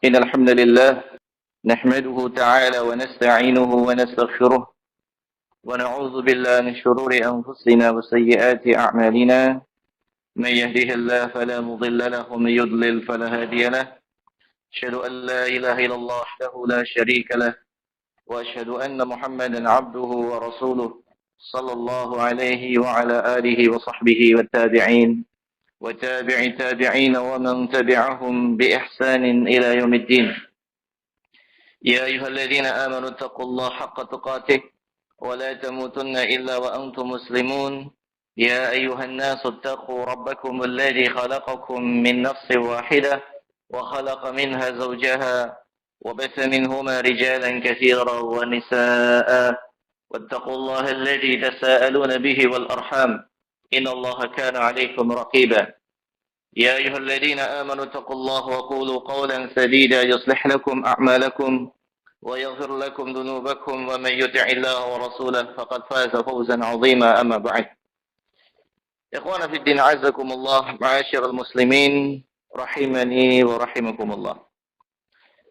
إن الحمد لله نحمده تعالى ونستعينه ونستغفره ونعوذ بالله من شرور أنفسنا وسيئات أعمالنا من يهده الله فلا مضل له ومن يضلل فلا هادي له أشهد أن لا إله إلا الله وحده لا شريك له وأشهد أن محمدا عبده ورسوله صلى الله عليه وعلى آله وصحبه والتابعين وتابع تابعين ومن تبعهم بإحسان إلى يوم الدين يا أيها الذين آمنوا اتقوا الله حق تقاته ولا تموتن إلا وأنتم مسلمون يا أيها الناس اتقوا ربكم الذي خلقكم من نفس واحدة وخلق منها زوجها وبث منهما رجالا كثيرا ونساء واتقوا الله الذي تساءلون به والأرحام إن الله كان عليكم رقيبا يا أيها الذين آمنوا اتقوا الله وقولوا قولا سديدا يصلح لكم أعمالكم ويغفر لكم ذنوبكم ومن يطع الله ورسوله فقد فاز فوزا عظيما أما بعد إخوانا في الدين عزكم الله معاشر المسلمين rahimani wa rahimakumullah.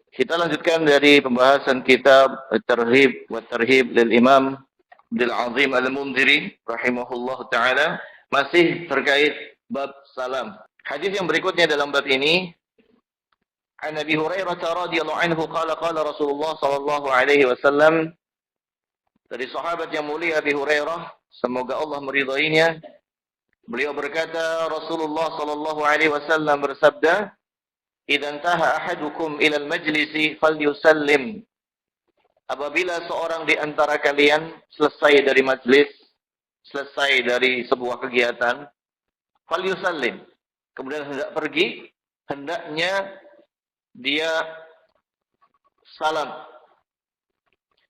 Kita lanjutkan dari pembahasan kitab At-Tarhib wa Tarhib lil Imam Abdul Azim Al-Mundhiri rahimahullah taala, masih terkait bab salam. Hadis yang berikutnya dalam bab ini, an Abi Hurairah radhiyallahu anhu qala qala Rasulullah sallallahu alaihi wasallam, dari sahabat yang mulia Abi Hurairah, semoga Allah meridainya, beliau berkata, Rasulullah sallallahu alaihi wasallam bersabda, "Idza intaha ahadukum ila al-majlisi falyusallim." Apabila seorang di antara kalian selesai dari majlis, selesai dari sebuah kegiatan, falyusallim, kemudian hendak pergi, hendaknya dia salam.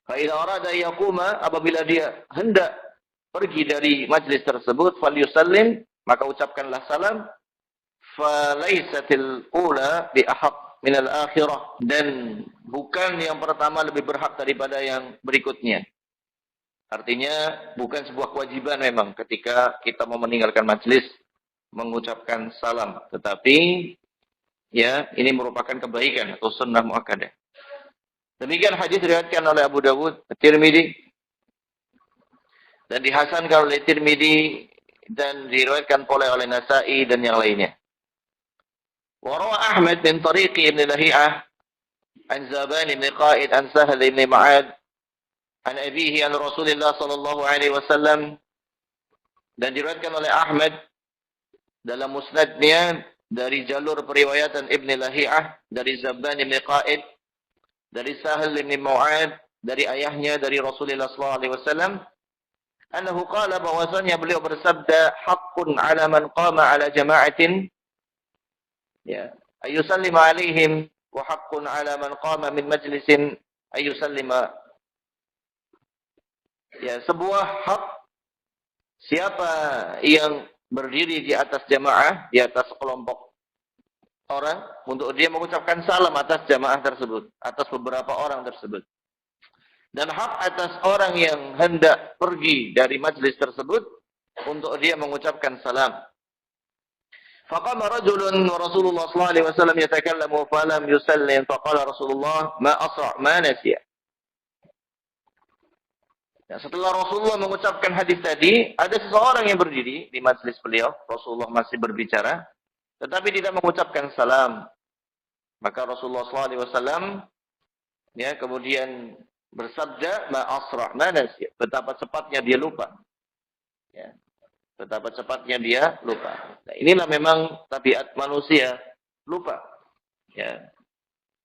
Fa idza arada yaquma, apabila dia hendak pergi dari majlis tersebut, falyusallim, maka ucapkanlah salam. Falaisatil ula bi ahaq minal akhirah, dan bukan yang pertama lebih berhak daripada yang berikutnya. Artinya bukan sebuah kewajiban memang ketika kita mau meninggalkan majlis mengucapkan salam, tetapi ya ini merupakan kebaikan atau sunnah muakkadah. Demikian hadis diriwayatkan oleh Abu Dawud, At-Tirmidzi, dan dihasankan oleh Tirmidzi dan diriwayatkan pula oleh Nasa'i dan yang lainnya. Wa rawa Ahmad min tariqi Ibn Lahiyah an Zaban ibn Qa'id an Sahal ibn Ma'ad an abihi an Rasulullah sallallahu alaihi wasallam, dan diriwayatkan oleh Ahmad dalam musnadnya dari jalur periwayatan Ibn Lahiyah dari Zaban ibn Qa'id dari Sahal ibn Ma'ad dari ayahnya dari Rasulullah sallallahu alaihi wasallam, annahu qala, bahwasanya beliau bersabda, haqqun 'ala man qama 'ala jama'atin, ya, ayusallima 'alaihim, wa haqqun 'ala man qama min majlisin ayusallima. Ya, sebuah hak siapa yang berdiri di atas jamaah, di atas kelompok orang, untuk dia mengucapkan salam atas jamaah tersebut, atas beberapa orang tersebut. Dan hak atas orang yang hendak pergi dari majlis tersebut untuk dia mengucapkan salam. Faqama rajulun wa Rasulullah sallallahu alaihi wasallam yatakallamu falam yusallim, faqala Rasulullah ma asra' ma nasiya. Ya, setelah Rasulullah mengucapkan hadis tadi, ada seseorang yang berdiri di majlis beliau, Rasulullah masih berbicara, tetapi tidak mengucapkan salam. Maka Rasulullah sallallahu alaihi wasallam ya kemudian bersabda, ma asra' ma nasiya, betapa cepatnya dia lupa. Ya, betapa cepatnya dia lupa. Nah, inilah memang tabiat manusia, lupa. Ya,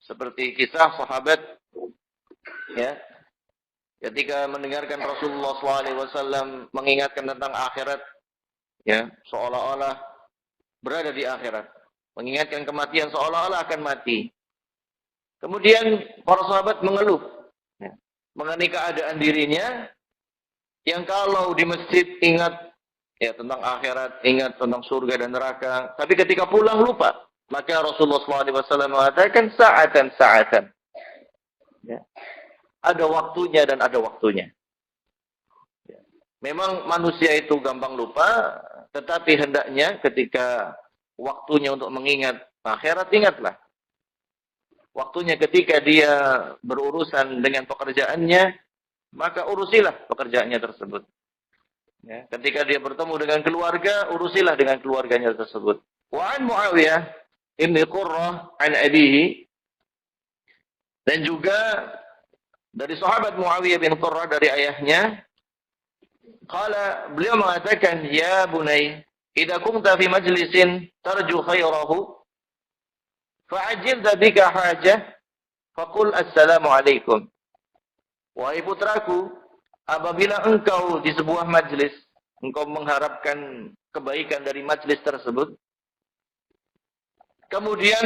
seperti kisah sahabat, ya, ketika mendengarkan Rasulullah SAW mengingatkan tentang akhirat, ya, seolah-olah berada di akhirat, mengingatkan kematian seolah-olah akan mati. Kemudian para sahabat mengeluh, ya, mengenai keadaan dirinya yang kalau di masjid ingat ya tentang akhirat, ingat tentang surga dan neraka, tapi ketika pulang lupa. Maka Rasulullah SAW mengatakan sa'atan. Ya. Ada waktunya dan ada waktunya. Ya. Memang manusia itu gampang lupa, tetapi hendaknya ketika waktunya untuk mengingat akhirat, ingatlah. waktunya ketika dia berurusan dengan pekerjaannya, maka urusilah pekerjaannya tersebut. Ya, ketika dia bertemu dengan keluarga, urusilah dengan keluarganya tersebut. Wa an Muawiyah ibn Qurrah an abihi, dan juga dari sahabat Muawiyah bin Qurrah dari ayahnya, qala, beliau mengatakan, ya bunai, idza kunta fi majlisin tarju khairahu fa'ajilta bika hajah faqul assalamu alaikum. Wahai putraku, apabila engkau di sebuah majlis, engkau mengharapkan kebaikan dari majlis tersebut, kemudian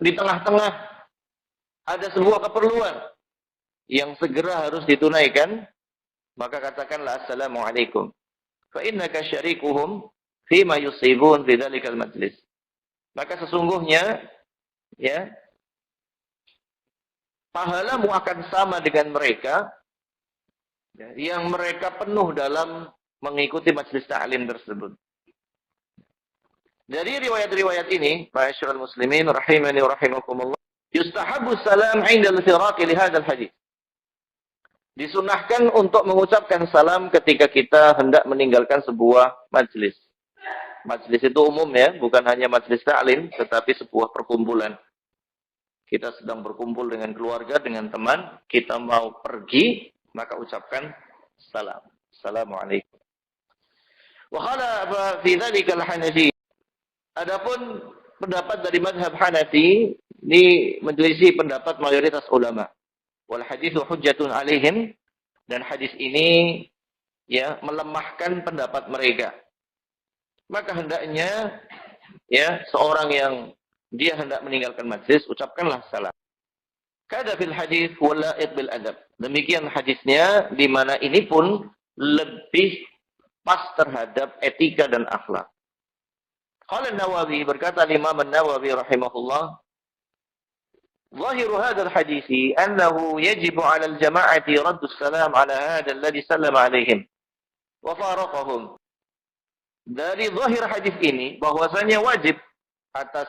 di tengah-tengah ada sebuah keperluan yang segera harus ditunaikan, maka katakanlah assalamualaikum. Fa innaka syarikuhum fima yusibun fi dzalikal majlis. Maka sesungguhnya, ya, pahalamu akan sama dengan mereka, ya, yang mereka penuh dalam mengikuti majlis ta'lim tersebut. Dari riwayat-riwayat ini, ma'asyiral muslimin rahimani wa rahimakumullah, yustahabbu salam 'inda al-firaq li hadzal hadits. Disunahkan untuk mengucapkan salam ketika kita hendak meninggalkan sebuah majlis. Majlis itu umum, ya, bukan hanya majlis ta'lim, tetapi sebuah perkumpulan. Kita sedang berkumpul dengan keluarga, dengan teman, kita mau pergi, maka ucapkan salam. Assalamualaikum. Wa qala fi dzalika al-Hanafi. Adapun pendapat dari mazhab Hanafi ini menyelisih pendapat mayoritas ulama. Wal haditsu hujjatun alaihim, dan hadis ini, ya, melemahkan pendapat mereka. Maka hendaknya, ya, seorang yang dia hendak meninggalkan majlis, ucapkanlah salam. Kada fil hadis wala'iq bil adab. Demikian hadisnya, di mana ini pun lebih pas terhadap etika dan akhlak. Qala An-Nawawi, berkata Imam An-Nawawi rahimahullah, ظاهر هذا الحديث أنه يجب على الجماعة رد السلام على هذا الذي سلم عليهم وفارقهم. Dari zahir hadis ini, bahwasanya wajib atas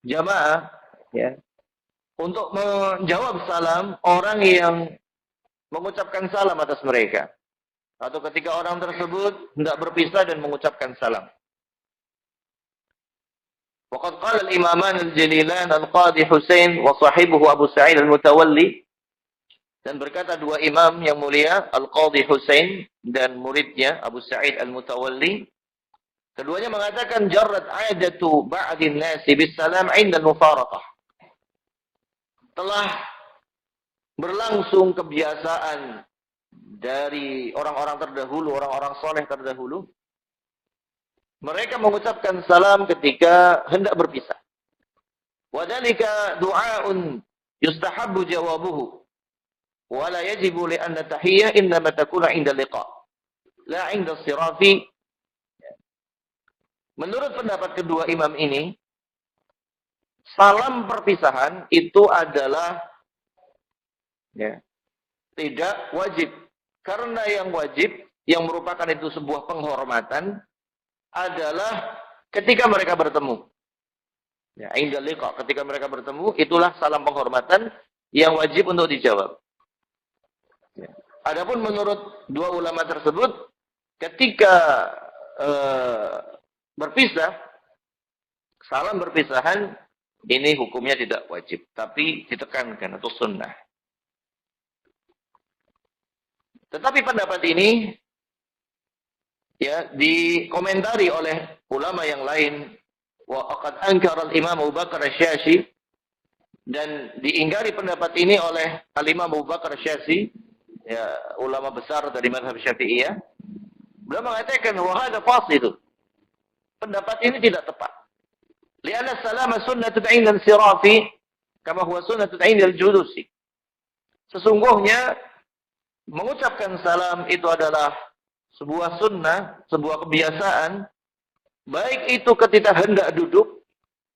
jamaah, ya, untuk menjawab salam orang yang mengucapkan salam atas mereka, atau ketika orang tersebut hendak berpisah dan mengucapkan salam. Waqad qala al-imaman al-jalilan al-Qadhi Husain wa sahibuhu Abu Sa'id al-Mutawalli, dan berkata dua imam yang mulia, Al-Qadhi Husain dan muridnya Abu Sa'id al-Mutawalli, keduanya mengatakan, jarrat 'adatu ba'din nasi bis-salam 'inda al-mufaraqah. Telah berlangsung kebiasaan dari orang-orang terdahulu, orang-orang soleh terdahulu, mereka mengucapkan salam ketika hendak berpisah. Wa dzalika du'aun yustahabbu jawabuhu wa la yajibu li anna tahiyyah innama takunu 'inda liqa la 'inda sirafi. Menurut pendapat kedua imam ini, salam perpisahan itu adalah, ya, tidak wajib. Karena yang wajib, yang merupakan itu sebuah penghormatan, adalah ketika mereka bertemu. Ya, inda liqa, ketika mereka bertemu, itulah salam penghormatan yang wajib untuk dijawab. Ya. Adapun menurut dua ulama tersebut, ketika berpisah, salam berpisahan ini hukumnya tidak wajib, tapi ditekankan atau sunnah. Tetapi pendapat ini, ya, dikomentari oleh ulama yang lain. Wa aqad ankara al-Imam Abu Bakar Asy-Syafi'i, dan diingkari pendapat ini oleh al-Imam Abu Bakar Asy-Syafi'i, ya, ulama besar dari mazhab Syafi'iyah. Beliau mengatakan wa hadha fasid. Pendapat ini tidak tepat. Lianna salama sunnatun 'inda al-sirafi kama huwa sunnatun 'inda al-julusi. Sesungguhnya mengucapkan salam itu adalah sebuah sunnah, sebuah kebiasaan, baik itu ketika hendak duduk,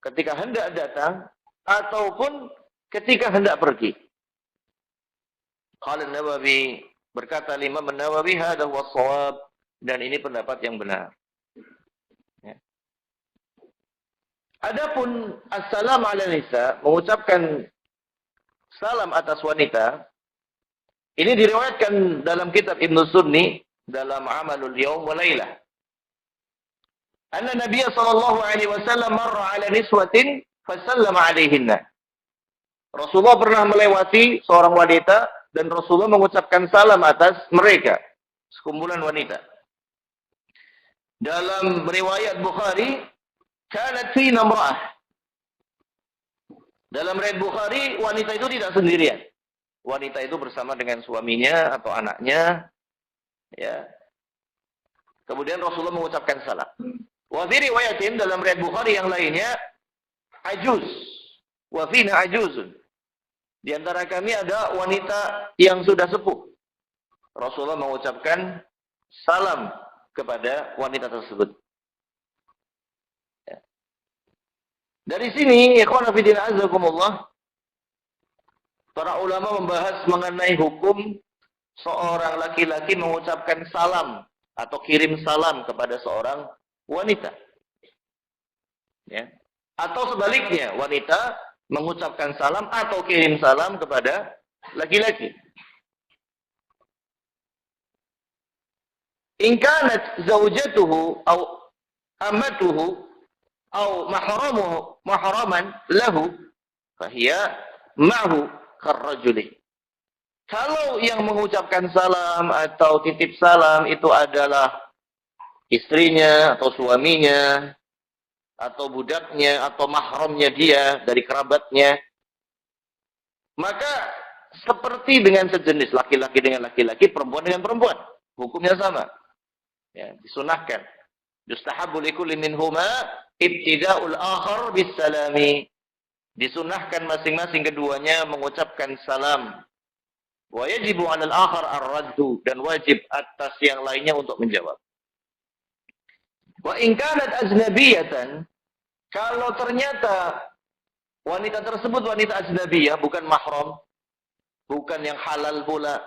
ketika hendak datang, ataupun ketika hendak pergi. Qala An-Nawawi, berkata Imam An-Nawawi, hadha huwa shawab, dan ini pendapat yang benar. Ya. Adapun assalamu ala nisa, mengucapkan salam atas wanita, ini diriwayatkan dalam kitab Ibnu Sunni dalam Amalul Yaum wa Lailah. Anna Nabiy sallallahu alaihi wasallam marra ala niswatin fasallama alaihinna. Rasulullah pernah melewati seorang wanita dan Rasulullah mengucapkan salam atas mereka, sekumpulan wanita. Dalam riwayat Bukhari, kanat fina imra'ah. Dalam riwayat Bukhari, wanita itu tidak sendirian. Wanita itu bersama dengan suaminya atau anaknya, ya. Kemudian Rasulullah mengucapkan salam. Wa fi riwayatin, dalam riwayat Bukhari yang lainnya, ajuz. Wa fina ajuzun. Di antara kami ada wanita yang sudah sepuh. Rasulullah mengucapkan salam kepada wanita tersebut. Ya. Dari sini, ikhwan fillah azakumullah, para ulama membahas mengenai hukum seorang laki-laki mengucapkan salam atau kirim salam kepada seorang wanita. Ya. Atau sebaliknya, wanita mengucapkan salam atau kirim salam kepada laki-laki. In kanat zaujatuhu aw amatuhu aw mahraman lahu fahiya ma'hu karrajuli. Kalau yang mengucapkan salam atau titip salam itu adalah istrinya atau suaminya atau budaknya atau mahramnya dia dari kerabatnya, maka seperti dengan sejenis, laki-laki dengan laki-laki, perempuan dengan perempuan, hukumnya sama. Ya, disunahkan. Yustahabbu likulli minhuma ibtida'ul akhar bisalami. Disunahkan masing-masing keduanya mengucapkan salam. Wa yajibu 'alal akhar ar-raddu, dan wajib atas yang lainnya untuk menjawab. Wa in kanat ajnabiyatan, kalau ternyata wanita tersebut wanita ajnabiyah, bukan mahram, bukan yang halal pula.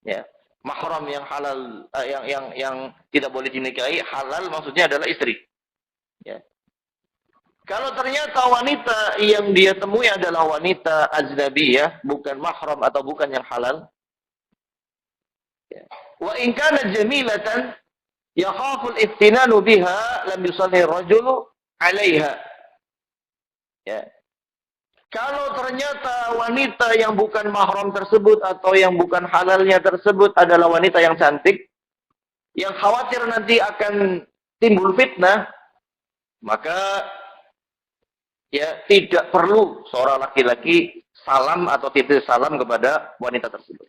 Ya, mahram yang halal, yang tidak boleh dinikahi, halal maksudnya adalah istri. Ya. Kalau ternyata wanita yang dia temui adalah wanita ajnabiyah, bukan mahram atau bukan yang halal. Ya. Wa in kanat jamilatan yakhaful iftinanu biha lam yusalli rajulu 'alaiha. Ya. Kalau ternyata wanita yang bukan mahram tersebut atau yang bukan halalnya tersebut adalah wanita yang cantik, yang khawatir nanti akan timbul fitnah, maka ya tidak perlu seorang laki-laki salam atau titip salam kepada wanita tersebut.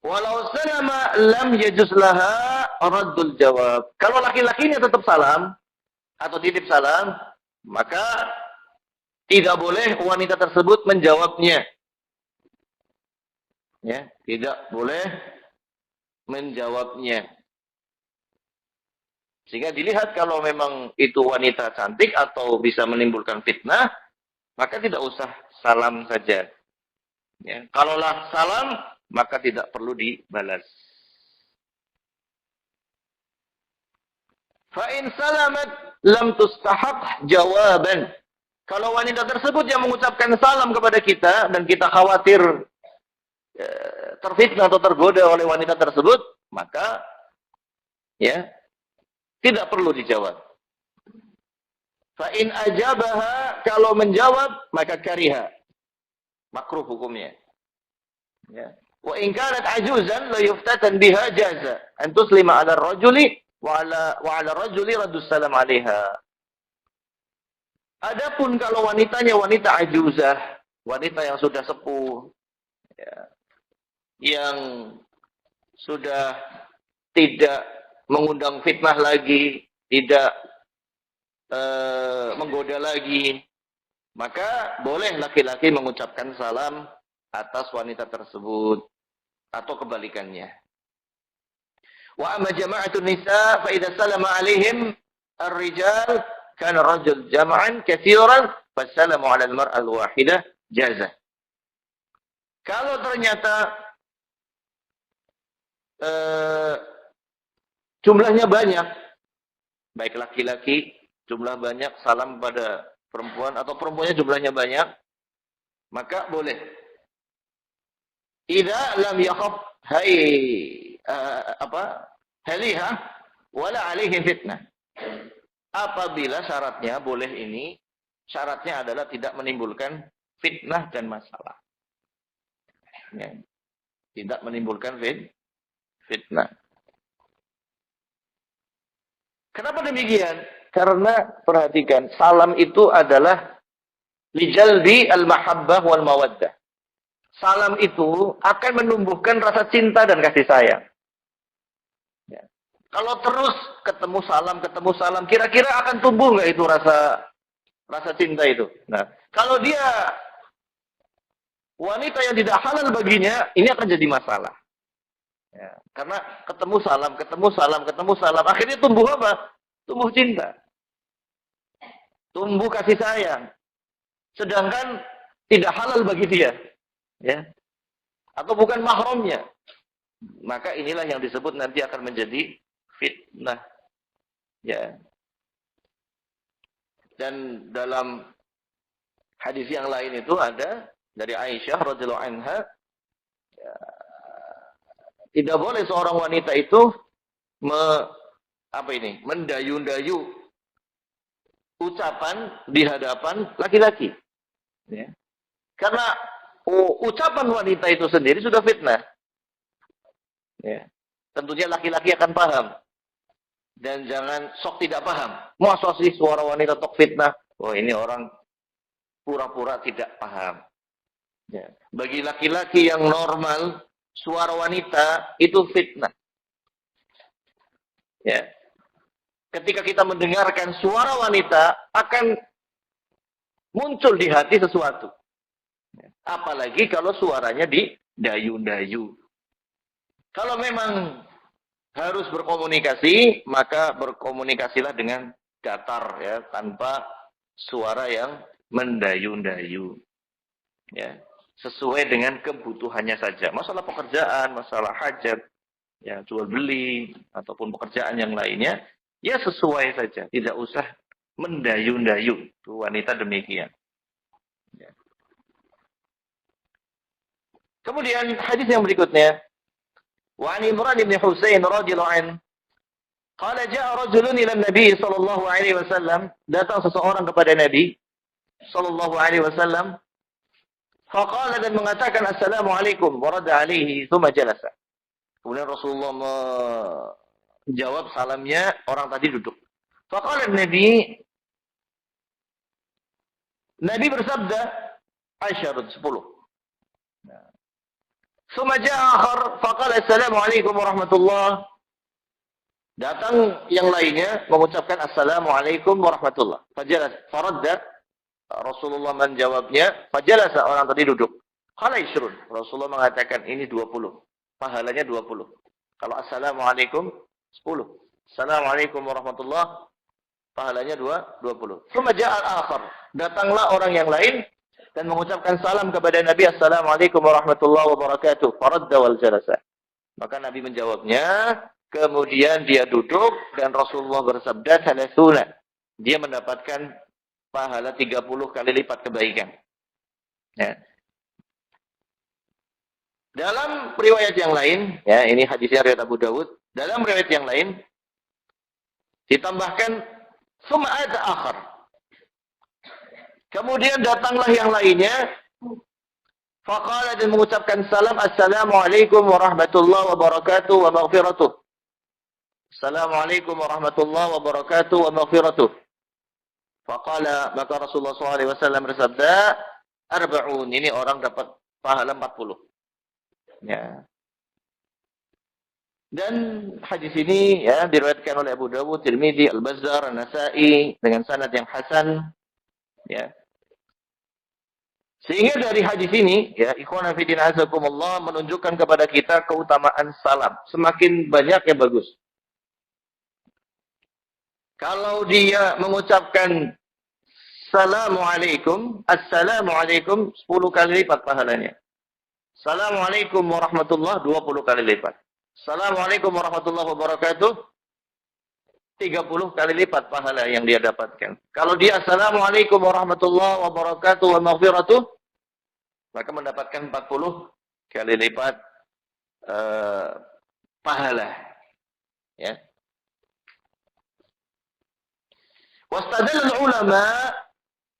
Walau salama lam yajuz laha raddul jawab. Kalau laki-lakinya tetap salam atau titip salam, maka tidak boleh wanita tersebut menjawabnya. Ya, tidak boleh menjawabnya. Sehingga dilihat kalau memang itu wanita cantik atau bisa menimbulkan fitnah, maka tidak usah salam saja. Ya, kalaulah salam, maka tidak perlu dibalas. Fa'in salamat lam tustahaq jawaban. Kalau wanita tersebut yang mengucapkan salam kepada kita dan kita khawatir terfitnah atau tergoda oleh wanita tersebut, maka ya tidak perlu dijawab. Fa'in ajabaha, kalau menjawab maka kariha, makruh hukumnya. Ya. Wa in kanat ajuzan la yuftatan biha jaza an tuslima 'ala ar-rajuli wa 'ala ar-rajuli raddus salam 'alaiha. Adapun kalau wanitanya wanita ajuzah, wanita yang sudah sepuh, ya, yang sudah tidak mengundang fitnah lagi, tidak menggoda lagi, maka boleh laki-laki mengucapkan salam atas wanita tersebut atau kebalikannya. Wa amma jama'atun nisa fa idza salama 'alaihim ar-rijal kana rajul jam'an katsiran fasalamu 'ala al-mar'a al-wahidah jaza. Kalau ternyata jumlahnya banyak, baik laki-laki jumlah banyak salam pada perempuan atau perempuannya jumlahnya banyak, maka boleh. Idza lam yakhaf haliha wala alaihi fitnah. Apabila syaratnya boleh ini, syaratnya adalah tidak menimbulkan fitnah dan masalah. Ya. Tidak menimbulkan fitnah. Kenapa demikian? Karena perhatikan, salam itu adalah lijalbi al-mahabbah wal mawaddah. Salam itu akan menumbuhkan rasa cinta dan kasih sayang. Ya. Kalau terus ketemu salam, kira-kira akan tumbuh nggak itu rasa cinta itu? Nah, kalau dia wanita yang tidak halal baginya, ini akan jadi masalah. Ya, karena ketemu salam, akhirnya tumbuh apa? Tumbuh cinta. Tumbuh kasih sayang. Sedangkan tidak halal bagi dia. Ya. Atau bukan mahramnya. Maka inilah yang disebut nanti akan menjadi fitnah. Ya. Dan dalam hadis yang lain itu ada dari Aisyah radhiyallahu anha, ya, tidak boleh seorang wanita itu mendayu-dayu ucapan di hadapan laki-laki. Ya. Karena ucapan wanita itu sendiri sudah fitnah. Ya. Tentunya laki-laki akan paham. Dan jangan sok tidak paham. Masa sih suara wanita tok fitnah? Oh, ini orang pura-pura tidak paham. Ya. Bagi laki-laki yang normal, suara wanita itu fitnah. Ya. Ketika kita mendengarkan suara wanita, akan muncul di hati sesuatu. Apalagi kalau suaranya didayu-dayu. Kalau memang harus berkomunikasi, maka berkomunikasilah dengan datar, ya, tanpa suara yang mendayu-dayu. Ya, sesuai dengan kebutuhannya saja. Masalah pekerjaan, masalah hajat, ya, jual beli ataupun pekerjaan yang lainnya, ya sesuai saja, tidak usah mendayu-dayu. Wanita demikian. Ya. Kemudian hadis yang berikutnya, wa an Imran bin Husain radhiyallahu anhu qala jaa rajulun ila Nabi sallallahu alaihi wasallam, datang seseorang kepada Nabi sallallahu alaihi wasallam, faqala, dan mengatakan assalamualaikum, wa radda alaihi thumma jalasa. Kemudian Rasulullah menjawab salamnya orang tadi duduk. Faqala Nabi bersabda, asyarud 10. Thumma jaa akhar faqala assalamualaikum warahmatullah. Datang yang lainnya mengucapkan assalamualaikum warahmatullah. Fajalas faradda, Rasulullah menjawabnya, fajalasa, orang tadi duduk. Qala ishrun, Rasulullah mengatakan ini 20. Pahalanya 20. Kalau assalamualaikum 10. Assalamualaikum warahmatullah, pahalanya 20. Thumma jaa al-akhar, datanglah orang yang lain dan mengucapkan salam kepada Nabi, assalamualaikum warahmatullahi wabarakatuh. Faradda wal jalasa. Maka Nabi menjawabnya, kemudian dia duduk dan Rasulullah bersabda, thalathuna, dia mendapatkan pahala 30 kali lipat kebaikan. Ya. Dalam riwayat yang lain, ya, ini hadisnya riwayat Abu Dawud, dalam riwayat yang lain ditambahkan summa ada akhar. Kemudian datanglah yang lainnya, faqala, dan mengucapkan salam, assalamualaikum warahmatullahi wabarakatuh wa maghfiratuh. Assalamualaikum warahmatullahi wabarakatuh wa maghfiratuh. Faqala, maka Rasulullah SAW bersabda, arba'un, ini orang dapat pahala 40. Ya. Dan hadis ini, ya, diriwayatkan oleh Abu Dawud, Tirmidzi, Al-Bazzar, An-Nasa'i dengan sanad yang hasan. Ya. Sehingga dari hadis ini, ya, ikhwana fi din azakumullah, menunjukkan kepada kita keutamaan salam. Semakin banyak ya bagus. Kalau dia mengucapkan assalamualaikum 10 kali lipat pahalanya. Assalamualaikum warahmatullahi 20 kali lipat. Assalamualaikum warahmatullahi wabarakatuh 30 kali lipat pahala yang dia dapatkan. Kalau dia Assalamualaikum warahmatullahi wabarakatuh wa maghfiratuh, maka mendapatkan 40 kali lipat pahala. Ya. Wastadallal ulama,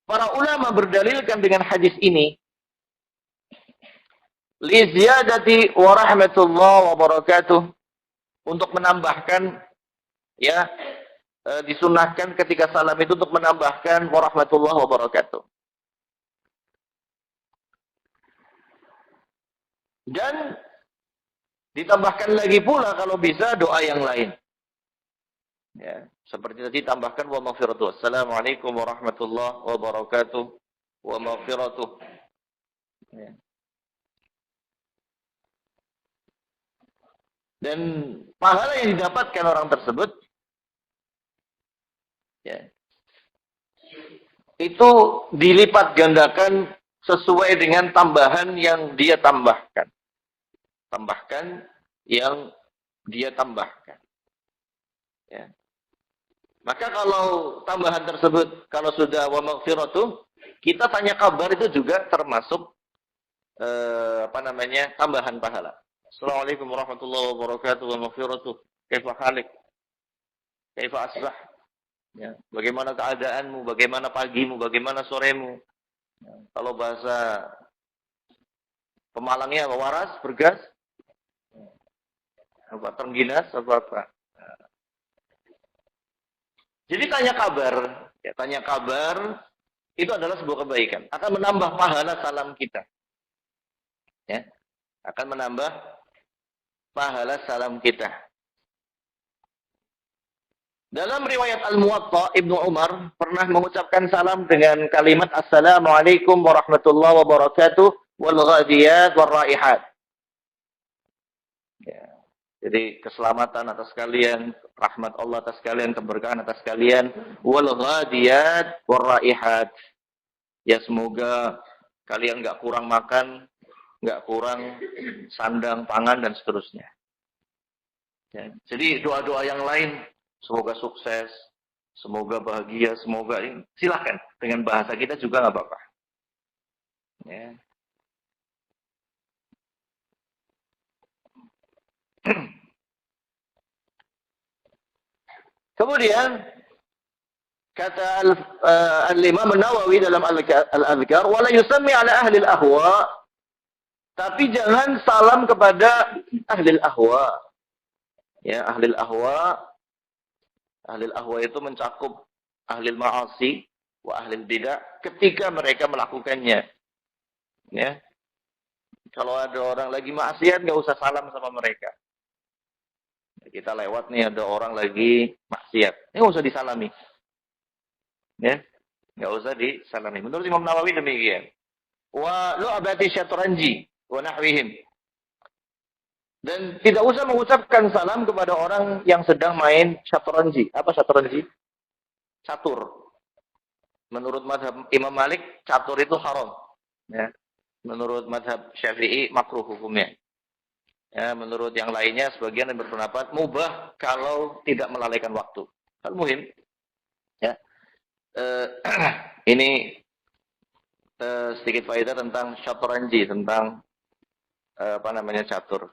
para ulama berdalilkan dengan hadis ini, li ziyadati wa rahmatullahi wa barakatuh, untuk menambahkan, ya, disunahkan ketika salam itu untuk menambahkan warahmatullahi wabarakatuh. Dan ditambahkan lagi pula kalau bisa doa yang lain. Ya, seperti tadi tambahkan wa maghfiratuh. Assalamualaikum warahmatullahi wabarakatuh wa maghfiratuh. Ya. Dan pahala yang didapatkan orang tersebut, ya, itu dilipat gandakan sesuai dengan tambahan yang dia tambahkan. Tambahkan yang dia tambahkan. Ya. Maka kalau tambahan tersebut, kalau sudah wa maghfiratuh, kita tanya kabar itu juga termasuk tambahan pahala. Assalamualaikum warahmatullahi wabarakatuh wa maghfiratuh. Kaifa halik? Kaifa asbah? Ya. Bagaimana keadaanmu? Bagaimana pagimu? Bagaimana soremu? Ya. Kalau bahasa Pemalangnya apa? Waras, bergas? Apa? Terengginas? Apa? Jadi tanya kabar, ya, tanya kabar itu adalah sebuah kebaikan. Akan menambah pahala salam kita. Ya, akan menambah pahala salam kita. Dalam riwayat Al-Muwatta, Ibnu Umar pernah mengucapkan salam dengan kalimat Assalamualaikum warahmatullahi wabarakatuh wal ghadiyat wal raihat. Ya. Jadi keselamatan atas kalian, rahmat Allah atas kalian, keberkahan atas kalian, wal ghadiyat war raihat. Ya, semoga kalian enggak kurang makan, enggak kurang sandang, pangan dan seterusnya. Ya. Jadi doa-doa yang lain, semoga sukses, semoga bahagia, semoga ini, silakan dengan bahasa kita juga enggak apa-apa. Ya. Kemudian kata Al-Imam An-Nawawi dalam Al-Adhkar, wala yusammi ala ahli al-ahwa, tapi jangan salam kepada ahli al-ahwa. Ya, ahli al-ahwa, ahli al-ahwa itu mencakup ahli al-ma'asi wa ahli al-bidah ketika mereka melakukannya. Ya. Kalau ada orang lagi maksiat, enggak usah salam sama mereka. Kita lewat nih, ada orang lagi maksiat, nggak usah disalami, ya, nggak usah disalami. Menurut Imam Nawawi demikian. Wa lu'abati syatranji wa nahwihim, dan tidak usah mengucapkan salam kepada orang yang sedang main syatranji. Apa syatranji? Catur. Menurut mazhab Imam Malik, catur itu haram. Ya. Menurut mazhab Syafi'i, makruh hukumnya. Ya, menurut yang lainnya sebagian yang berpendapat mubah kalau tidak melalaikan waktu. Hal muhim. Ya. Ini sedikit faedah tentang syatranji, tentang catur.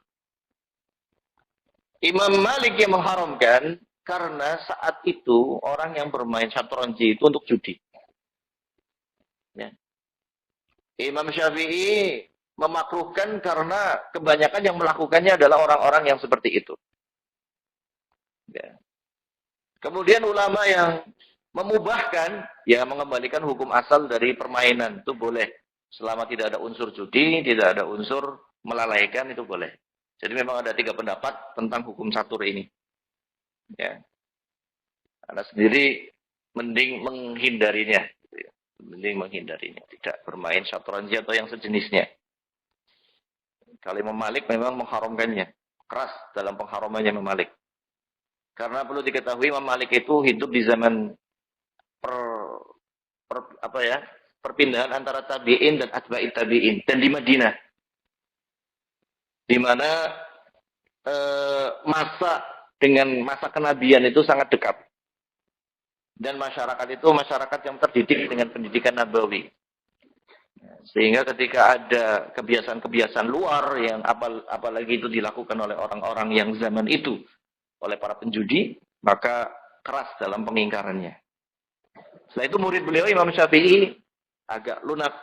Imam Malik yang mengharamkan karena saat itu orang yang bermain syatranji itu untuk judi. Ya. Imam Syafi'i memakruhkan karena kebanyakan yang melakukannya adalah orang-orang yang seperti itu. Ya. Kemudian ulama yang memubahkan, ya mengembalikan hukum asal dari permainan, itu boleh. Selama tidak ada unsur judi, tidak ada unsur melalaikan, itu boleh. Jadi memang ada 3 pendapat tentang hukum catur ini. Ya. Anda sendiri mending menghindarinya. Mending menghindarinya. Tidak bermain syatranji atau yang sejenisnya. Kalau Imam Malik memang mengharamkannya. Keras dalam pengharamannya Imam Malik. Karena perlu diketahui Imam Malik itu hidup di zaman perpindahan antara tabi'in dan atba'it tabi'in. Dan di Madinah. Di mana masa dengan masa kenabian itu sangat dekat. Dan masyarakat itu masyarakat yang terdidik dengan pendidikan Nabawi. Sehingga ketika ada kebiasaan-kebiasaan luar yang apalagi itu dilakukan oleh orang-orang yang zaman itu, oleh para penjudi, maka keras dalam pengingkarannya. Setelah itu murid beliau Imam Syafi'i agak lunak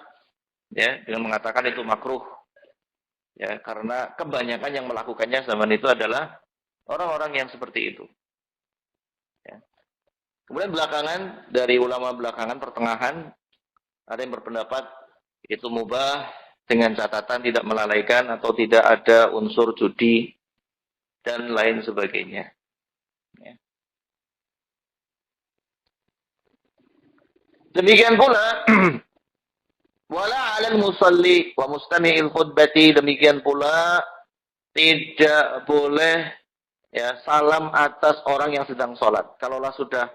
ya dengan mengatakan itu makruh. Ya, karena kebanyakan yang melakukannya zaman itu adalah orang-orang yang seperti itu. Ya. Kemudian belakangan, dari ulama belakangan pertengahan, ada yang berpendapat itu mubah dengan catatan tidak melalaikan atau tidak ada unsur judi dan lain sebagainya. Ya. Demikian pula wala 'alal musalli wa mustami'il khutbati, demikian pula tidak boleh ya salam atas orang yang sedang sholat. Kalaulah sudah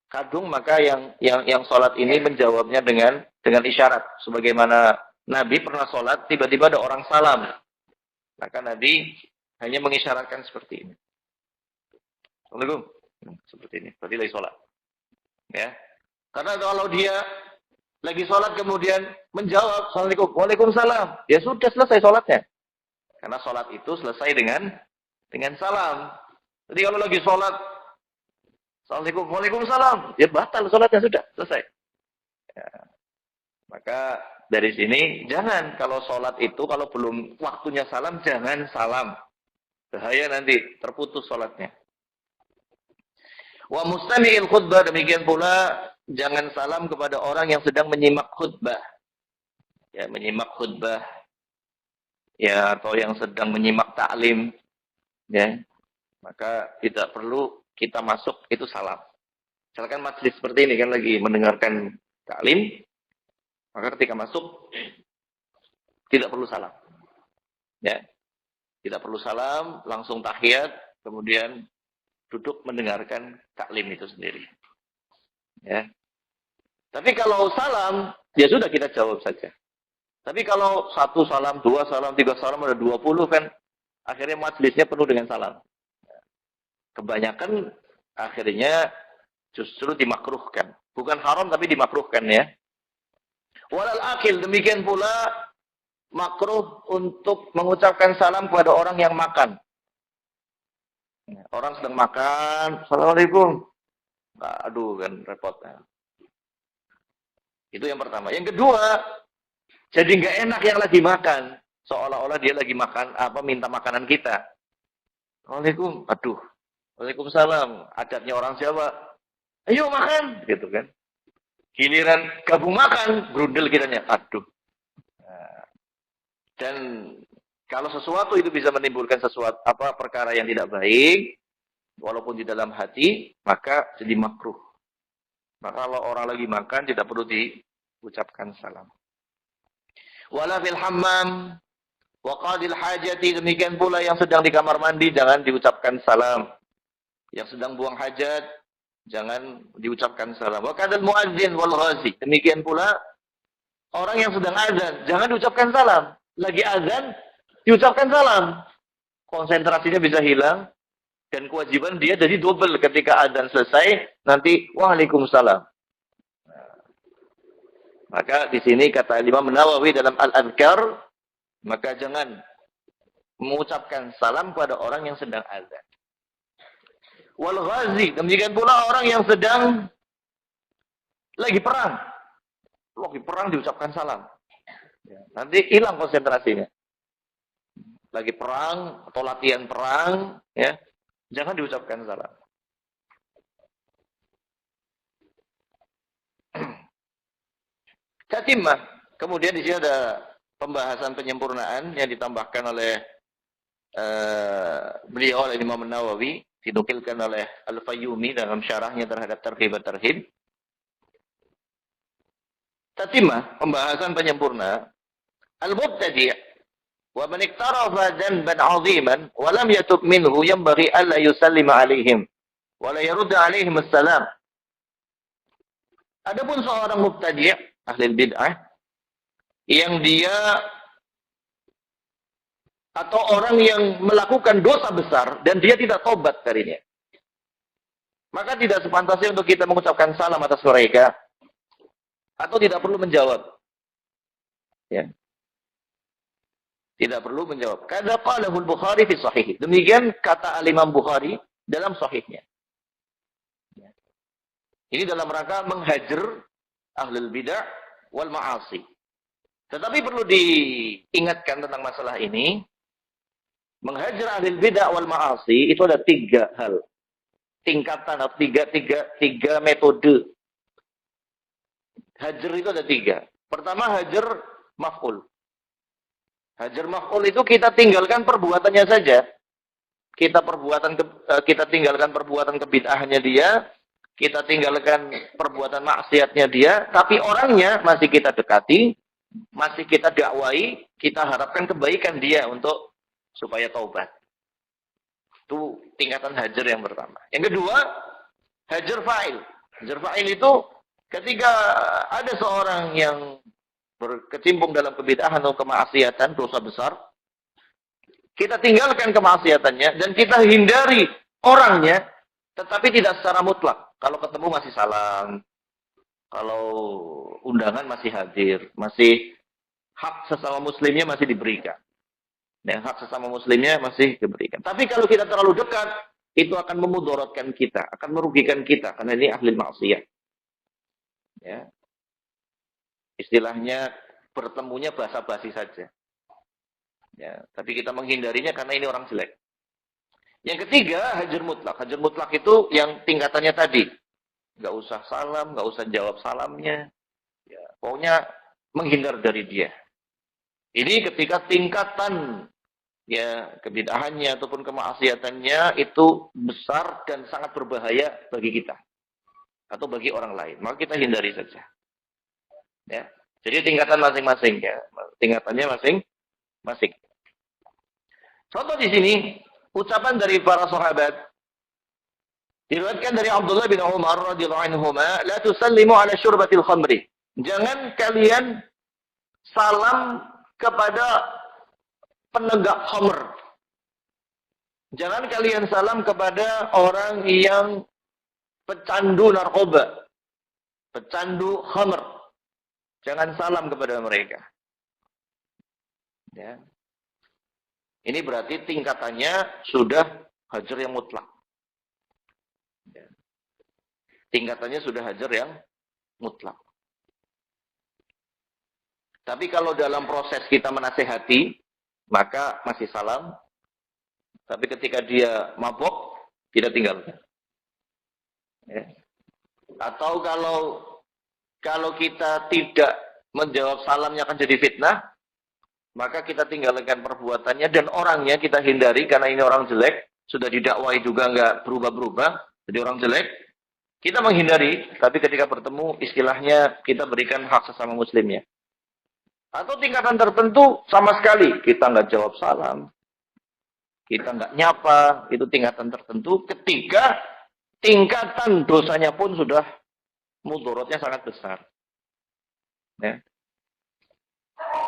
kadung maka yang sholat ini menjawabnya dengan isyarat. Sebagaimana Nabi pernah sholat tiba-tiba ada orang salam, maka Nabi hanya mengisyaratkan seperti ini. Assalamualaikum. Seperti ini. Berarti lagi sholat. Ya. Karena kalau dia lagi sholat kemudian menjawab Assalamualaikum, Waalaikumsalam, ya sudah selesai sholatnya. Karena sholat itu selesai dengan salam. Jadi kalau lagi sholat Assalamualaikum, Waalaikumsalam, ya batal sholatnya, sudah selesai. Ya. Maka dari sini jangan kalau sholat itu kalau belum waktunya salam jangan salam. Bahaya nanti terputus sholatnya. Wa mustami'il khutbah, demikian pula jangan salam kepada orang yang sedang menyimak khutbah. Ya, menyimak khutbah. Ya, atau yang sedang menyimak taklim. Ya. Maka tidak perlu kita masuk itu salam. Misalkan majelis seperti ini kan lagi mendengarkan taklim, maka ketika masuk tidak perlu salam. Ya. Tidak perlu salam, langsung tahiyat, kemudian duduk mendengarkan taklim itu sendiri. Ya. Tapi kalau salam, ya sudah kita jawab saja. Tapi kalau 1 salam, 2 salam, 3 salam, ada 20 kan, akhirnya majelisnya penuh dengan salam. Kebanyakan akhirnya justru dimakruhkan. Bukan haram tapi dimakruhkan ya. Walal akil, demikian pula makruh untuk mengucapkan salam kepada orang yang makan. Orang sedang makan, Assalamualaikum. Aduh kan repot. Itu yang pertama. Yang kedua, jadi nggak enak yang lagi makan. Seolah-olah dia lagi makan minta makanan kita. Assalamualaikum. Aduh. Waalaikumsalam. Adatnya orang Jawa. Ayo makan, gitu kan. Giliran gabung makan, grundel kiranya. Aduh. Dan kalau sesuatu itu bisa menimbulkan sesuatu perkara yang tidak baik, walaupun di dalam hati, maka jadi makruh. Maka kalau orang lagi makan tidak perlu diucapkan salam. Wala fil hammam wa qadil hajati, demikian pula yang sedang di kamar mandi jangan diucapkan salam. Yang sedang buang hajat jangan diucapkan salam. Wa kadal muadzin wal ghazi, demikian pula orang yang sedang azan jangan diucapkan salam. Lagi azan diucapkan salam, konsentrasinya bisa hilang dan kewajiban dia jadi double ketika azan selesai nanti Waalaikumsalam. Maka di sini kata Imam Nawawi dalam Al-Adhkar, maka jangan mengucapkan salam kepada orang yang sedang azan. Wal ghazi, demikian pula orang yang sedang lagi perang. Lagi perang diucapkan salam. Nanti hilang konsentrasinya. Lagi perang atau latihan perang, ya, jangan diucapkan salam. Tatimah. Kemudian di sini ada pembahasan penyempurnaan yang ditambahkan oleh beliau oleh Imam Nawawi, dinukilkan oleh Al-Fayyumi dalam syarahnya terhadap Targhib at-Tarhib. Tatimah, pembahasan penyempurna. Al-mubtadi' wa man iktarafa dhanban 'aziman wa lam yatub minhu yanbaghi alla yusallima 'alaihim wa la yurda 'alaihim assalam. Adapun seorang mubtadi', ahli bid'ah, yang dia atau orang yang melakukan dosa besar dan dia tidak tobat darinya, Maka tidak sepantasnya untuk kita mengucapkan salam atas mereka atau tidak perlu menjawab. Ya. Tidak perlu menjawab. Kada qalahu al-Bukhari fi sahih. Demikian kata Al-Imam Bukhari dalam sahihnya. Ya. Ini dalam rangka menghajar ahlul bidah wal ma'asi. Tetapi perlu diingatkan tentang masalah ini. Menghajar ahlul bidah wal ma'asi itu ada 3 hal. Tingkatan atau tiga metode. Hajar itu ada 3. Pertama hajar maf'ul. Hajar maf'ul itu kita tinggalkan perbuatannya saja. Kita tinggalkan perbuatan kebid'ahnya dia, kita tinggalkan perbuatan maksiatnya dia, tapi orangnya masih kita dekati, masih kita dakwai, kita harapkan kebaikan dia untuk supaya taubat. Itu tingkatan hajar yang pertama. Yang kedua, hajar fa'il. Hajar fa'il itu ketika ada seorang yang berkecimpung dalam kebid'ahan atau kemaksiatan, dosa besar, kita tinggalkan kemaksiatannya dan kita hindari orangnya, tetapi tidak secara mutlak. Kalau ketemu masih salam, kalau undangan masih hadir, masih hak sesama muslimnya masih diberikan. Dan hak sesama muslimnya masih diberikan. Tapi kalau kita terlalu dekat, itu akan memudaratkan kita, akan merugikan kita, karena ini ahli maksiat. Ya. Istilahnya bertemunya basa-basi saja. Ya, tapi kita menghindarinya karena ini orang jelek. Yang ketiga, hajar mutlak. Hajar mutlak itu yang tingkatannya tadi. Nggak usah salam, nggak usah jawab salamnya. Ya, pokoknya menghindar dari dia. Ini ketika tingkatan ya kebid'ahannya ataupun kemaksiatannya itu besar dan sangat berbahaya bagi kita atau bagi orang lain. Maka kita hindari saja. Ya. Jadi tingkatan masing-masing ya. Tingkatannya masing-masing. Contoh di sini ucapan dari para sahabat. Diriwayatkan dari Abdullah bin Umar radhiyallahu anhuma, "La tusallimu ala syurbatil khamri." Jangan kalian salam kepada penegak khamr. Jangan kalian salam kepada orang yang pecandu narkoba, pecandu khamr. Jangan salam kepada mereka. Ya. Ini berarti tingkatannya sudah hajar yang mutlak. Ya. Tingkatannya sudah hajar yang mutlak. Tapi kalau dalam proses kita menasehati, maka masih salam. Tapi ketika dia mabok, kita tinggalkan. Ya. Atau kalau kita tidak menjawab salamnya akan jadi fitnah, maka kita tinggalkan perbuatannya dan orangnya kita hindari karena ini orang jelek, sudah didakwai juga nggak berubah-berubah, jadi orang jelek, kita menghindari, tapi ketika bertemu istilahnya kita berikan hak sesama muslimnya. Atau tingkatan tertentu sama sekali kita nggak jawab salam, kita nggak nyapa, itu tingkatan tertentu ketika tingkatan dosanya pun sudah mudaratnya sangat besar. Ya.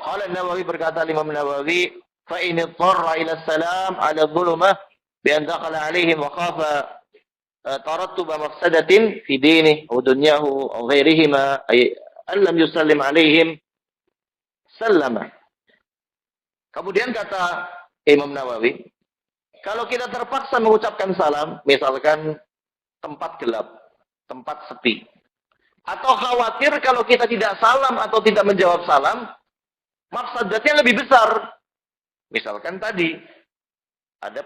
Qala An-Nawawi, berkata Imam Nawawi, fa in idtarra ila salam ala dhulumah bi an dakhala alaihim wa khafa tarattuba mafsadatin fi dinihi aw dunyahu aw ghairihima ay lam yusallim alaihim sallama. Kemudian kata Imam Nawawi, kalau kita terpaksa mengucapkan salam, misalkan tempat gelap, tempat sepi, atau khawatir kalau kita tidak salam atau tidak menjawab salam, mafsadatnya lebih besar. Misalkan tadi ada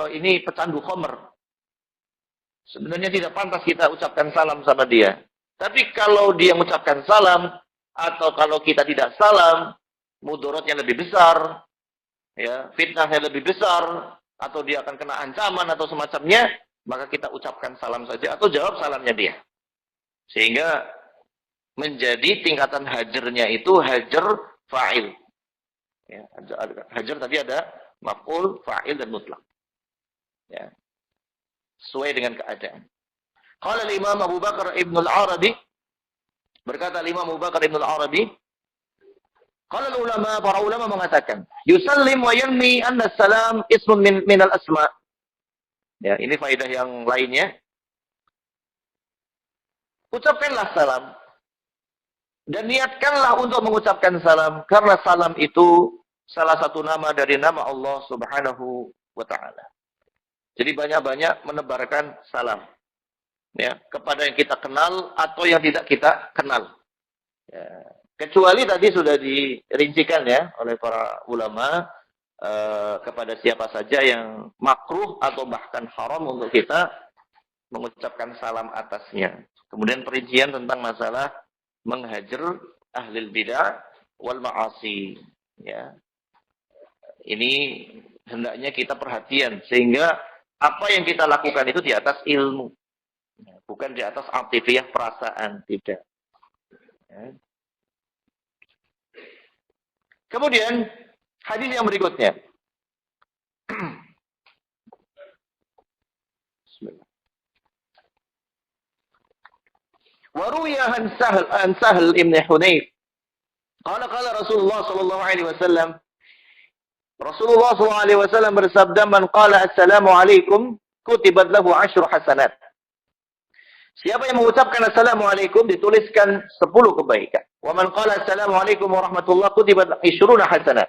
ini pecandu khamr. Sebenarnya tidak pantas kita ucapkan salam sama dia. Tapi kalau dia mengucapkan salam atau kalau kita tidak salam, mudaratnya lebih besar, ya, fitnahnya lebih besar, atau dia akan kena ancaman atau semacamnya, maka kita ucapkan salam saja atau jawab salamnya dia. Sehingga menjadi tingkatan hajarnya itu hajar fa'il. Ya, hajar tadi ada maf'ul, fa'il dan mutlak. Ya. Sesuai dengan keadaan. Qala al-Imam Abu Bakar Ibn al-Arabi, berkata Imam Abu Bakar Ibn al-Arabi, qala ulama, para ulama mengatakan, yusallim wa yanmi anna salam ismun min al-asma. Ya, ini faedah yang lainnya. ucapkanlah salam. Dan niatkanlah untuk mengucapkan salam. Karena salam itu salah satu nama dari nama Allah subhanahu wa ta'ala. Jadi banyak-banyak menebarkan salam. Ya, kepada yang kita kenal atau yang tidak kita kenal. Ya. Kecuali tadi sudah dirincikan ya oleh para ulama kepada siapa saja yang makruh atau bahkan haram untuk kita mengucapkan salam atasnya. Kemudian perincian tentang masalah menghajar ahlil bid'ah wal ma'asi. Ya. Ini hendaknya kita perhatian sehingga apa yang kita lakukan itu di atas ilmu, bukan di atas aktivitas perasaan, tidak. Ya. Kemudian hadis yang berikutnya. Waruya an Sahl ibn Hunayf. Qala Rasulullah sallallahu alaihi wasallam. Rasulullah sallallahu alaihi wasallam bersabda, "Man qala assalamu alaikum kutibat lahu 10 hasanat." Siapa yang mengucapkan assalamu alaikum dituliskan 10 kebaikan. Wa man qala assalamu alaikum warahmatullahi kutibat 20 hasanat.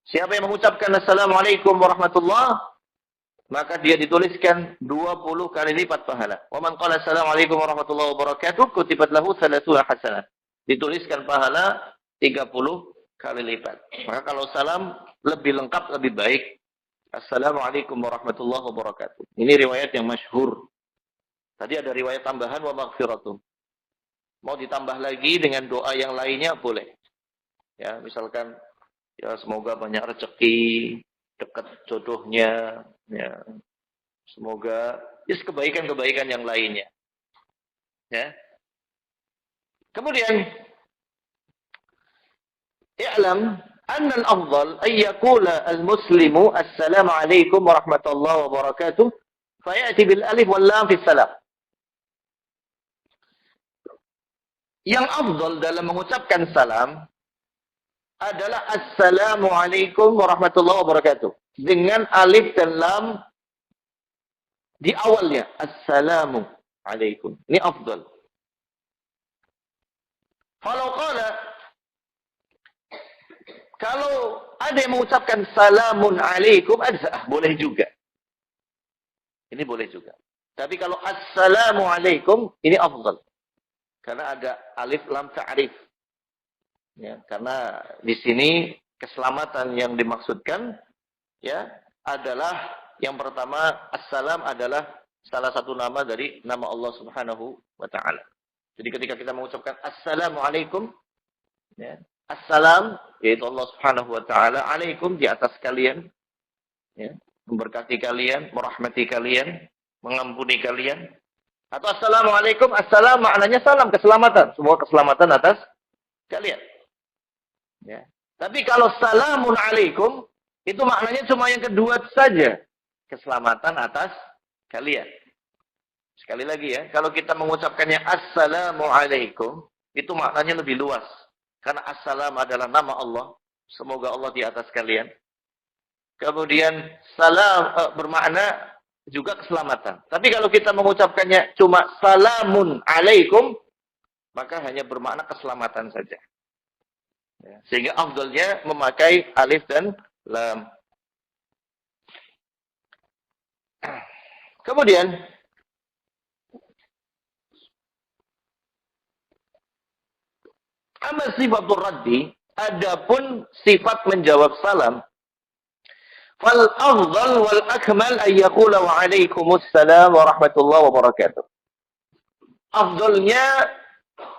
Siapa yang mengucapkan assalamu alaikum warahmatullahi maka dia dituliskan 20 kali lipat pahala. Wa man qala assalamu alaikum warahmatullahi wabarakatuh kutibat lahu 30 hasanat. Dituliskan pahala 30 kali lipat. Maka kalau salam lebih lengkap, lebih baik. Assalamualaikum warahmatullahi wabarakatuh. Ini riwayat yang masyhur. Tadi ada riwayat tambahan wa maghfiratum. Mau ditambah lagi dengan doa yang lainnya boleh. Ya, misalkan ya semoga banyak rezeki, dekat jodohnya, ya. Semoga ya kebaikan-kebaikan yang lainnya. Ya. Kemudian i'lam anna al-afdal ay yaqula al-muslimu assalamu alaikum warahmatullahi wabarakatuh fayati bil alif wal lam fi salam. Yang afdal dalam mengucapkan salam adalah assalamu alaikum warahmatullahi wabarakatuh dengan alif dan lam di awalnya. Assalamu alaikum. Ini afdal. Kalau ada yang mengucapkan salamun alaikum, boleh juga. Ini boleh juga. Tapi kalau assalamu alaikum, ini afdal. Karena ada alif lam ta'rif. Ya, karena di sini keselamatan yang dimaksudkan ya adalah yang pertama, assalam adalah salah satu nama dari nama Allah Subhanahu wa taala. Jadi ketika kita mengucapkan assalamu alaikum, ya, assalam yaitu Allah Subhanahu wa taala, alaikum di atas kalian, ya, memberkati kalian, merahmati kalian, mengampuni kalian. Atau assalamualaikum, assalam maknanya salam, keselamatan, semua keselamatan atas kalian. Ya. Tapi kalau salamun alaikum itu maknanya cuma yang kedua saja, keselamatan atas kalian. Sekali lagi ya, kalau kita mengucapkannya assalamu alaikum itu maknanya lebih luas. Karena assalam adalah nama Allah, semoga Allah di atas kalian. Kemudian salam bermakna juga keselamatan. Tapi kalau kita mengucapkannya cuma salamun alaikum, maka hanya bermakna keselamatan saja. Ya, sehingga afdalnya memakai alif dan lam. Kemudian amma sifatul raddi, adapun sifat menjawab salam, fal afdal wal akmal ay yaqula wa alaikumussalam wa rahmatullahi wa barakatuh. Afdalnya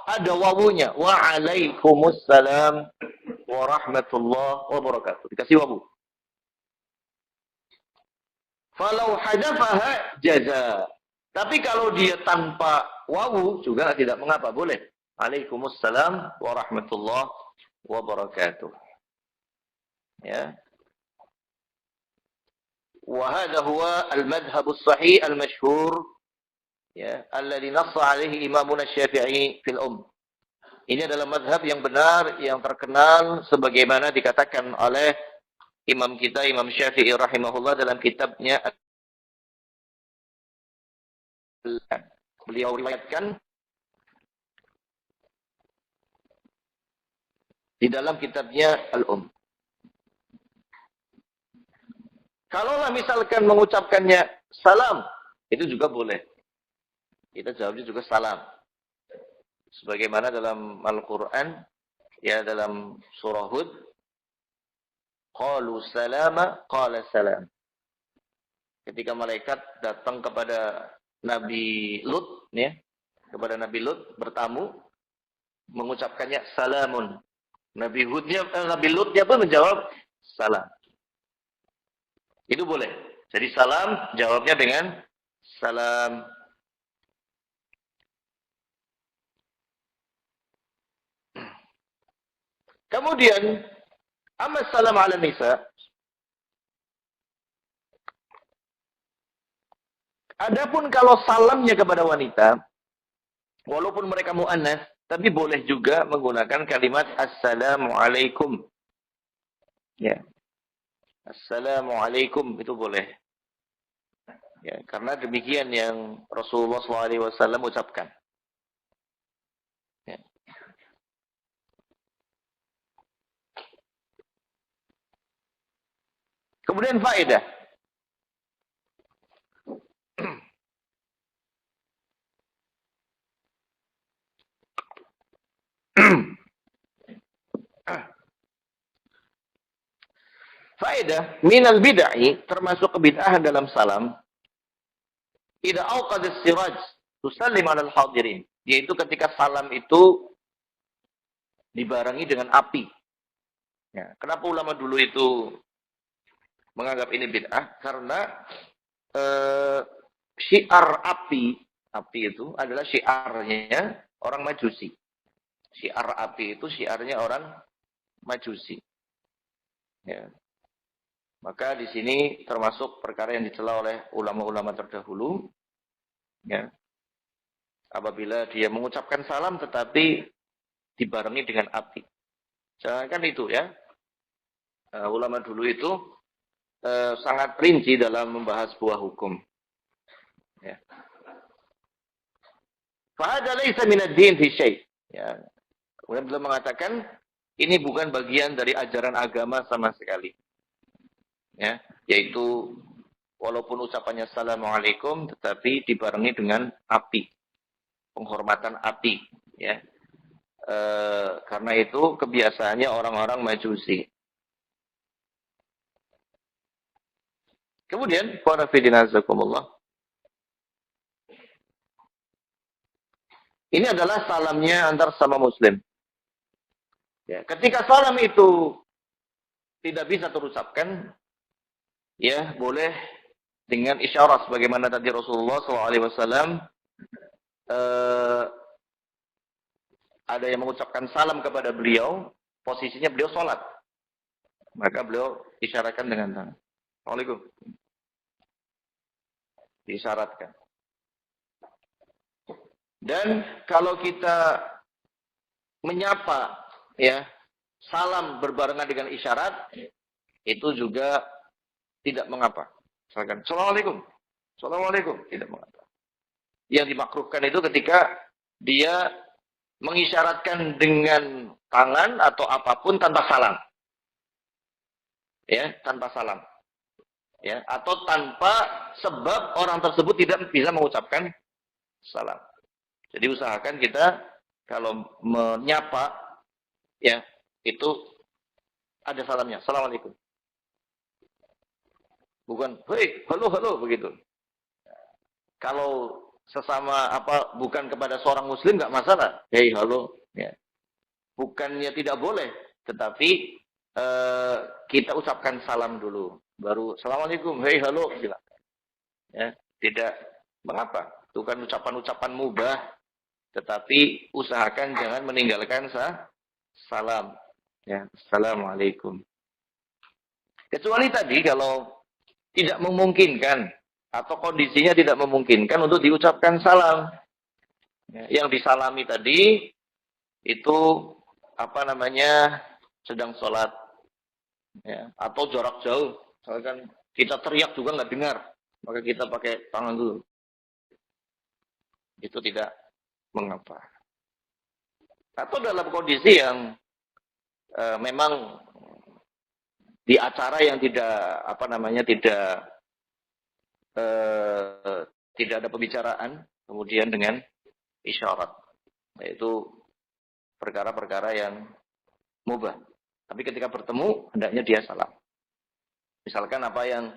ada wawunya, wa alaikumussalam wa rahmatullahi wa barakatuh. Dikasih wawu. Falau hadafaha jaza. Tapi kalau dia tanpa wawu juga tidak mengapa, boleh. Alaikumussalam wa rahmatullahi wa barakatuh. Ya. وهذا هو المذهب الصحيح المشهور الذي نص عليه إمامنا الشافعي في Ini adalah mazhab yang benar, yang terkenal sebagaimana dikatakan oleh imam kita, Imam Syafi'i rahimahullah dalam kitabnya. Beliau riwayatkan di dalam kitabnya Al-Um. Kalaulah misalkan mengucapkannya salam, itu juga boleh. Kita jawabnya juga salam. Sebagaimana dalam Al-Quran, ya dalam surah Hud, qalu salama, qala salam. Ketika malaikat datang kepada Nabi Lut, ya, kepada Nabi Lut bertamu, mengucapkannya salamun. Nabi Lutnya pun menjawab salam. Itu boleh. Jadi salam jawabnya dengan salam. Kemudian amma salam ala nisa. Adapun kalau salamnya kepada wanita, walaupun mereka muannas, tapi boleh juga menggunakan kalimat assalamualaikum. Ya. Assalamualaikum itu boleh. Ya, karena demikian yang Rasulullah SAW ucapkan. Ya. Kemudian faedah. Faedah minal bid'ah, termasuk kebid'ahan dalam salam, idza awqada as-siraj tusallim 'alal hadirin, yaitu ketika salam itu dibarengi dengan api. Ya, kenapa ulama dulu itu menganggap ini bid'ah? Karena syiar api itu adalah syiarnya orang Majusi. Syiar api itu syiarnya orang Majusi. Ya. Maka di sini termasuk perkara yang dicela oleh ulama-ulama terdahulu. Ya. Apabila dia mengucapkan salam tetapi dibarengi dengan api. Jangan itu ya. Ulama dulu itu sangat rinci dalam membahas sebuah hukum. Ya. Fahadha laysa minad din fi syai'. Ya. Kemudian beliau mengatakan ini bukan bagian dari ajaran agama sama sekali. Ya, yaitu walaupun ucapannya assalamualaikum tetapi dibarengi dengan api, penghormatan api, ya. Karena itu kebiasaannya orang-orang Majusi. Kemudian para fidinazakumullah, ini adalah salamnya antar sama Muslim. Ya, ketika salam itu tidak bisa terucapkan, ya boleh dengan isyarat sebagaimana tadi Rasulullah SAW ada yang mengucapkan salam kepada beliau, posisinya beliau sholat, maka beliau isyaratkan dengan tangan. Assalamualaikum. Disyaratkan. Dan kalau kita menyapa, ya salam berbarengan dengan isyarat, itu juga tidak mengapa. Misalkan, Assalamualaikum. Assalamualaikum. Tidak mengapa. Yang dimakruhkan itu ketika dia mengisyaratkan dengan tangan atau apapun tanpa salam. Ya, tanpa salam. Ya, atau tanpa sebab orang tersebut tidak bisa mengucapkan salam. Jadi usahakan kita kalau menyapa, ya, itu ada salamnya. Assalamualaikum. Bukan, hei, halo, halo, begitu. Kalau sesama bukan kepada seorang muslim nggak masalah. Hei, halo. Ya. Bukannya tidak boleh, tetapi kita ucapkan salam dulu. Baru, assalamualaikum, hei, halo, silakan. Ya, tidak mengapa. Itu kan ucapan-ucapan mubah, tetapi usahakan jangan meninggalkan salam. Ya, assalamualaikum. Kecuali tadi kalau tidak memungkinkan atau kondisinya tidak memungkinkan untuk diucapkan salam. Ya, yang disalami tadi itu sedang sholat, ya, atau jarak jauh. Misalkan kita teriak juga nggak dengar, maka kita pakai tangan dulu. Itu tidak mengapa. Atau dalam kondisi yang memang di acara yang tidak tidak ada pembicaraan, kemudian dengan isyarat, yaitu perkara-perkara yang mubah. Tapi ketika bertemu, hendaknya dia salam. Misalkan apa yang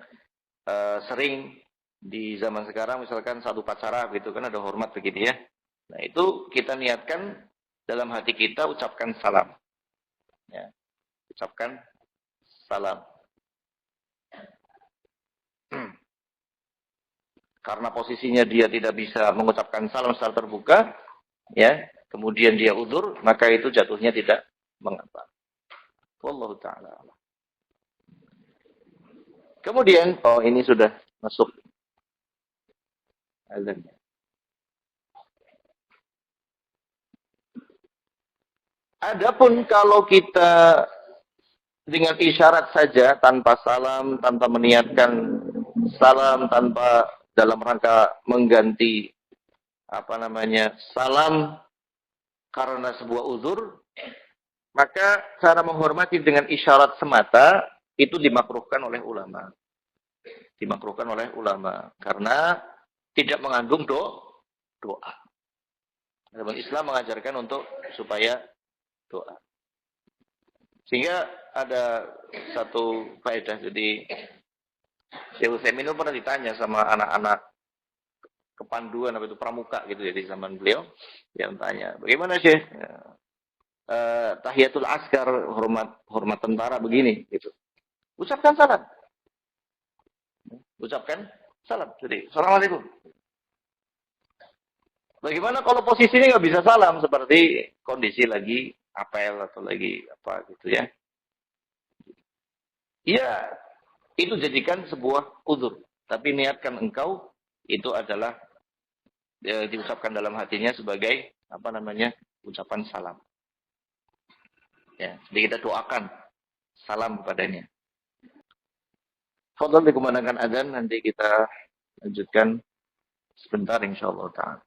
sering di zaman sekarang, misalkan satu pacara gitu kan, ada hormat begitu ya. Nah itu kita niatkan dalam hati kita ucapkan salam. Ya, ucapkan salam. Karena posisinya dia tidak bisa mengucapkan salam secara terbuka, ya, kemudian dia udzur, maka itu jatuhnya tidak mengapa. Wallahu ta'ala. Kemudian, oh ini sudah masuk azan. Adapun kalau kita dengan isyarat saja, tanpa salam, tanpa meniatkan salam, tanpa dalam rangka mengganti salam karena sebuah uzur, maka cara menghormati dengan isyarat semata itu dimakruhkan oleh ulama. Dimakruhkan oleh ulama karena tidak mengandung doa. Islam mengajarkan untuk supaya doa. Sehingga ada satu faedah. Jadi Syekh Utsaimin itu pernah ditanya sama anak-anak kepanduan apa itu pramuka gitu ya di zaman beliau, yang tanya, bagaimana Syekh tahiyatul askar, hormat tentara begini gitu. Ucapkan salam. Ucapkan salam. Jadi, assalamualaikum. Bagaimana kalau posisinya nggak bisa salam, seperti kondisi lagi apel atau lagi apa gitu ya? Iya, itu jadikan sebuah uzur. Tapi niatkan engkau itu adalah diucapkan dalam hatinya sebagai ucapan salam. Ya, jadi kita doakan salam kepadanya. Fadhal dikumandangkan azan, nanti kita lanjutkan sebentar insyaallah ta'ala.